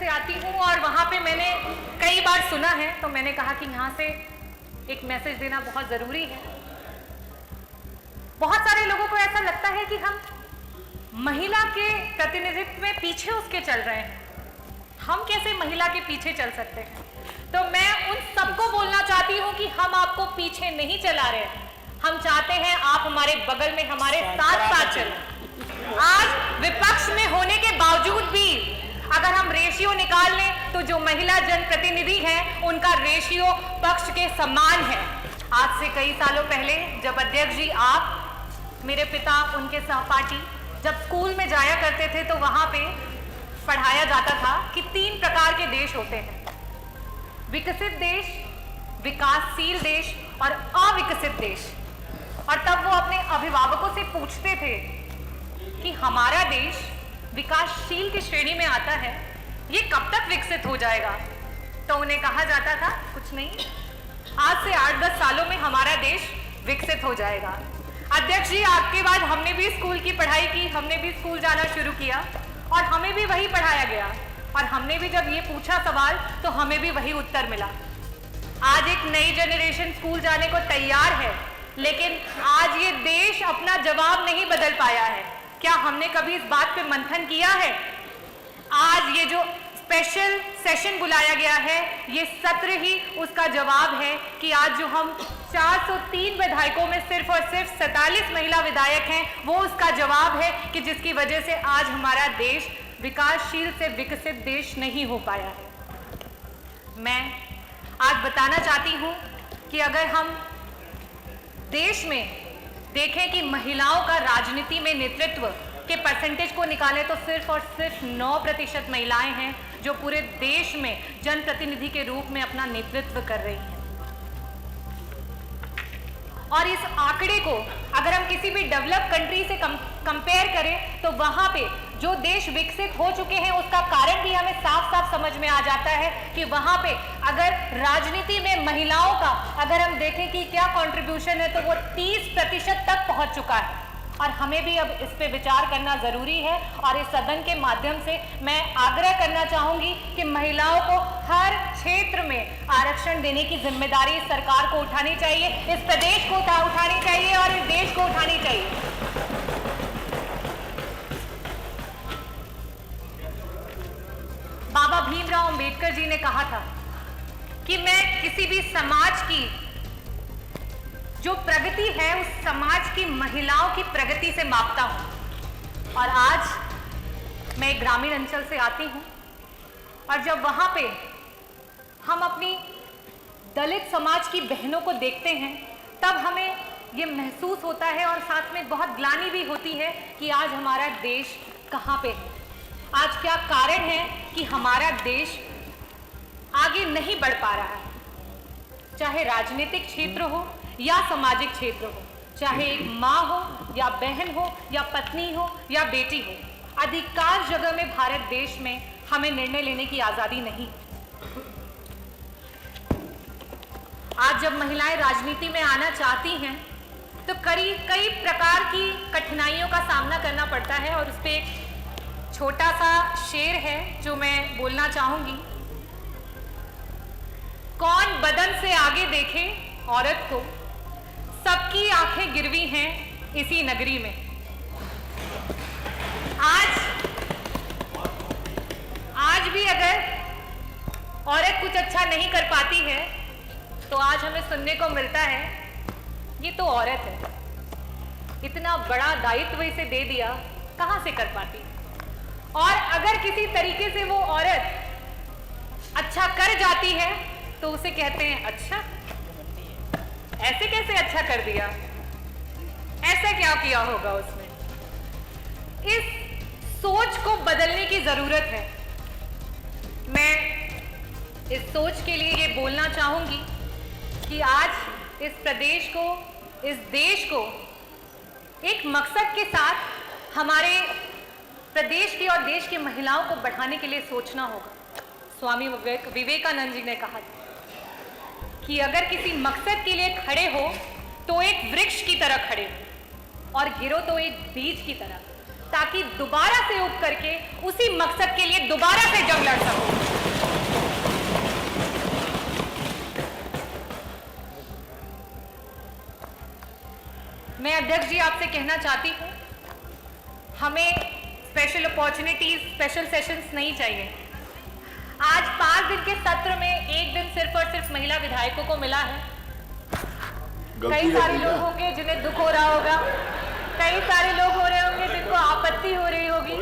से आती हूँ और वहाँ पे मैंने कई बार सुना है, तो मैंने कहा कि यहाँ से एक मैसेज देना बहुत ज़रूरी है। बहुत सारे लोगों को ऐसा लगता है कि हम महिला के प्रतिनिधित्व में पीछे उसके चल रहे हैं। हम कैसे महिला के पीछे चल सकते हैं? तो मैं उन सबको बोलना चाहती हूँ कि हम आपको पीछे नहीं चला रहे हैं। हम चाहते हैं आप हमारे बगल में, हमारे साथ साथ चलें। आज विपक्ष में होने के बावजूद भी अगर हम रेशियो निकाल लें तो जो महिला जनप्रतिनिधि हैं उनका रेशियो पक्ष के समान है। आज से कई सालों पहले जब अध्यक्ष जी आप, मेरे पिता, उनके सहपाठी जब स्कूल में जाया करते थे तो वहां पे पढ़ाया जाता था कि 3 प्रकार के देश होते हैं, विकसित देश, विकासशील देश और अविकसित देश। और तब वो अपने अभिभावकों से पूछते थे कि हमारा देश विकासशील की श्रेणी में आता है, ये कब तक विकसित हो जाएगा? तो उन्हें कहा जाता था कुछ नहीं, आज से 8-10 सालों में हमारा देश विकसित हो जाएगा। अध्यक्ष जी आपके बाद हमने भी स्कूल की पढ़ाई की, हमने भी स्कूल जाना शुरू किया और हमें भी वही पढ़ाया गया और हमने भी जब ये पूछा सवाल तो हमें भी वही उत्तर मिला। आज एक नई जनरेशन स्कूल जाने को तैयार है, लेकिन आज ये देश अपना जवाब नहीं बदल पाया है। क्या हमने कभी इस बात पे मंथन किया है? आज ये जो स्पेशल सेशन बुलाया गया है, ये सत्र ही उसका जवाब है कि आज जो हम 403 विधायकों में सिर्फ और सिर्फ 47 महिला विधायक हैं, वो उसका जवाब है कि जिसकी वजह से आज हमारा देश विकासशील से विकसित देश नहीं हो पाया है। मैं आज बताना चाहती हूँ कि अगर हम देश में देखें कि महिलाओं का राजनीति में नेतृत्व के परसेंटेज को निकालें तो सिर्फ और सिर्फ 9% महिलाएं हैं जो पूरे देश में जनप्रतिनिधि के रूप में अपना नेतृत्व कर रही हैं। और इस आंकड़े को अगर हम किसी भी डेवलप कंट्री से कंपेयर करें तो वहां पे जो देश विकसित हो चुके हैं उसका कारण भी हमें साफ साफ समझ में आ जाता है कि वहां पे अगर राजनीति में महिलाओं का अगर हम देखें कि क्या कंट्रीब्यूशन है तो वो 30% तक पहुंच चुका है। और हमें भी अब इस पे विचार करना जरूरी है और इस सदन के माध्यम से मैं आग्रह करना चाहूंगी कि महिलाओं को हर क्षेत्र में आरक्षण देने की जिम्मेदारी इस सरकार को उठानी चाहिए, इस प्रदेश को उठानी चाहिए और इस देश को उठानी चाहिए। बाबा भीमराव अंबेडकर जी ने कहा था कि मैं किसी भी समाज की जो प्रगति है उस समाज की महिलाओं की प्रगति से मापता हूं। और आज मैं ग्रामीण अंचल से आती हूं और जब वहां पे हम अपनी दलित समाज की बहनों को देखते हैं तब हमें ये महसूस होता है और साथ में बहुत ग्लानि भी होती है कि आज हमारा देश कहां पे है। आज क्या कारण है कि हमारा देश आगे नहीं बढ़ पा रहा है, चाहे राजनीतिक क्षेत्र हो या सामाजिक क्षेत्र हो, चाहे एक माँ हो या बहन हो या पत्नी हो या बेटी हो। अधिकांश जगह में भारत देश में हमें निर्णय लेने की आजादी नहीं। आज जब महिलाएं राजनीति में आना चाहती हैं तो कई प्रकार की कठिनाइयों का सामना करना पड़ता है और उस पर एक छोटा सा शेर है जो मैं बोलना चाहूंगी। कौन बदन से आगे देखे औरत को, सबकी आंखें गिरवी हैं इसी नगरी में। आज भी अगर औरत कुछ अच्छा नहीं कर पाती है तो आज हमें सुनने को मिलता है ये तो औरत है, इतना बड़ा दायित्व इसे दे दिया, कहां से कर पाती। और अगर किसी तरीके से वो औरत अच्छा कर जाती है तो उसे कहते हैं अच्छा, ऐसे कैसे अच्छा कर दिया, ऐसा क्या किया होगा उसने। इस सोच को बदलने की जरूरत है। मैं इस सोच के लिए ये बोलना चाहूंगी कि आज इस प्रदेश को, इस देश को एक मकसद के साथ हमारे प्रदेश की और देश की महिलाओं को बढ़ाने के लिए सोचना होगा। स्वामी विवेकानंद जी ने कहा कि अगर किसी मकसद के लिए खड़े हो तो एक वृक्ष की तरह खड़े हो और गिरो तो एक बीज की तरह। ताकि दोबारा से उठ करके उसी मकसद के लिए दोबारा से जंग लड़ सकूं। मैं अध्यक्ष जी आपसे कहना चाहती हूं, हमें स्पेशल अपॉर्चुनिटीज, स्पेशल सेशंस नहीं चाहिए। आज 5 दिन के सत्र में एक दिन सिर्फ और सिर्फ महिला विधायकों को मिला है। कई सारे लोग होंगे जिन्हें दुख हो रहा होगा, कई सारे लोग हो रहे होंगे जिनको आपत्ति हो रही होगी,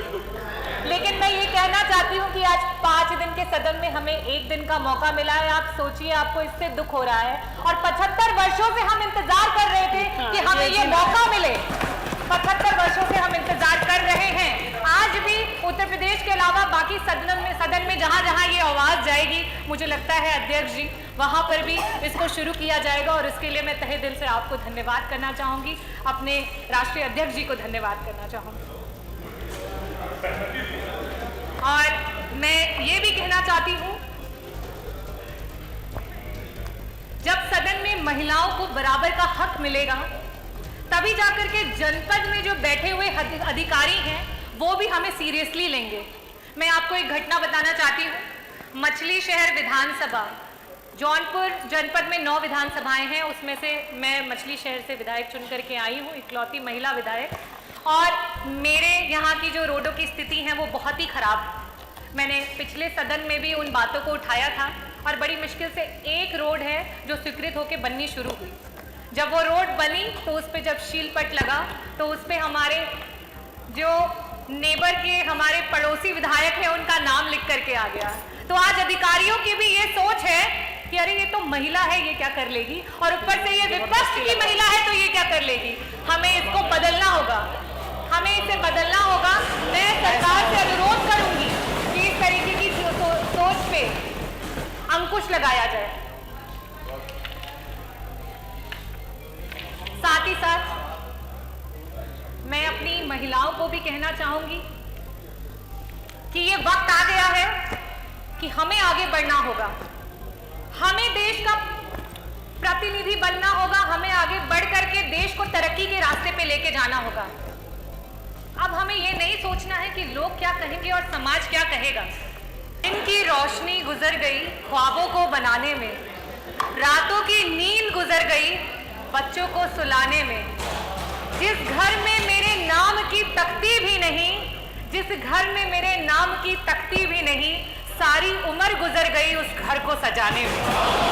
लेकिन मैं ये कहना चाहती हूँ कि आज 5 दिन के सदन में हमें एक दिन का मौका मिला है। आप सोचिए, आपको इससे दुख हो रहा है और 75 वर्षों से हम इंतजार कर रहे थे कि हमें ये मौका मिले। 75 वर्षों से हम इंतजार कर रहे हैं। आज भी उत्तर प्रदेश के अलावा बाकी सदन में जहां जहां ये आवाज जाएगी, मुझे लगता है अध्यक्ष जी वहां पर भी इसको शुरू किया जाएगा और इसके लिए मैं तहे दिल से आपको धन्यवाद करना चाहूंगी, अपने राष्ट्रीय अध्यक्ष जी को धन्यवाद करना चाहूंगी। और मैं ये भी कहना चाहती हूं, जब सदन में महिलाओं को बराबर का हक मिलेगा तभी जाकर के जनपद में जो बैठे हुए अधिकारी हैं वो भी हमें सीरियसली लेंगे। मैं आपको एक घटना बताना चाहती हूँ। मछली शहर विधानसभा, जौनपुर जनपद में 9 विधानसभाएं हैं, उसमें से मैं मछली शहर से विधायक चुन करके आई हूँ, इकलौती महिला विधायक। और मेरे यहाँ की जो रोडों की स्थिति है वो बहुत ही खराब है। मैंने पिछले सदन में भी उन बातों को उठाया था और बड़ी मुश्किल से एक रोड है जो स्वीकृत होकर बननी शुरू हुई। जब वो रोड बनी तो उस पर जब शील पट लगा तो उस पर हमारे जो नेबर के हमारे पड़ोसी विधायक हैं उनका नाम लिख करके आ गया। तो आज अधिकारियों की भी ये सोच है कि अरे ये तो महिला है, ये क्या कर लेगी, और ऊपर से ये विपक्ष की महिला है तो ये क्या कर लेगी। हमें इसको बदलना होगा, हमें इसे बदलना होगा। मैं सरकार से अनुरोध करूंगी कि इस तरीके की सोच पे अंकुश लगाया जाए। साथ ही साथ मैं अपनी महिलाओं को भी कहना चाहूंगी कि ये वक्त आ गया है कि हमें आगे बढ़ना होगा, हमें देश का प्रतिनिधि बनना होगा, हमें आगे बढ़ करके देश को तरक्की के रास्ते पे लेके जाना होगा। अब हमें ये नहीं सोचना है कि लोग क्या कहेंगे और समाज क्या कहेगा। इनकी रोशनी गुजर गई ख्वाबों को बनाने में, रातों की नींद गुजर गई बच्चों को सुलाने में। जिस घर में मेरे नाम की तख्ती भी नहीं, जिस घर में मेरे नाम की तख्ती भी नहीं, सारी उम्र गुजर गई उस घर को सजाने में।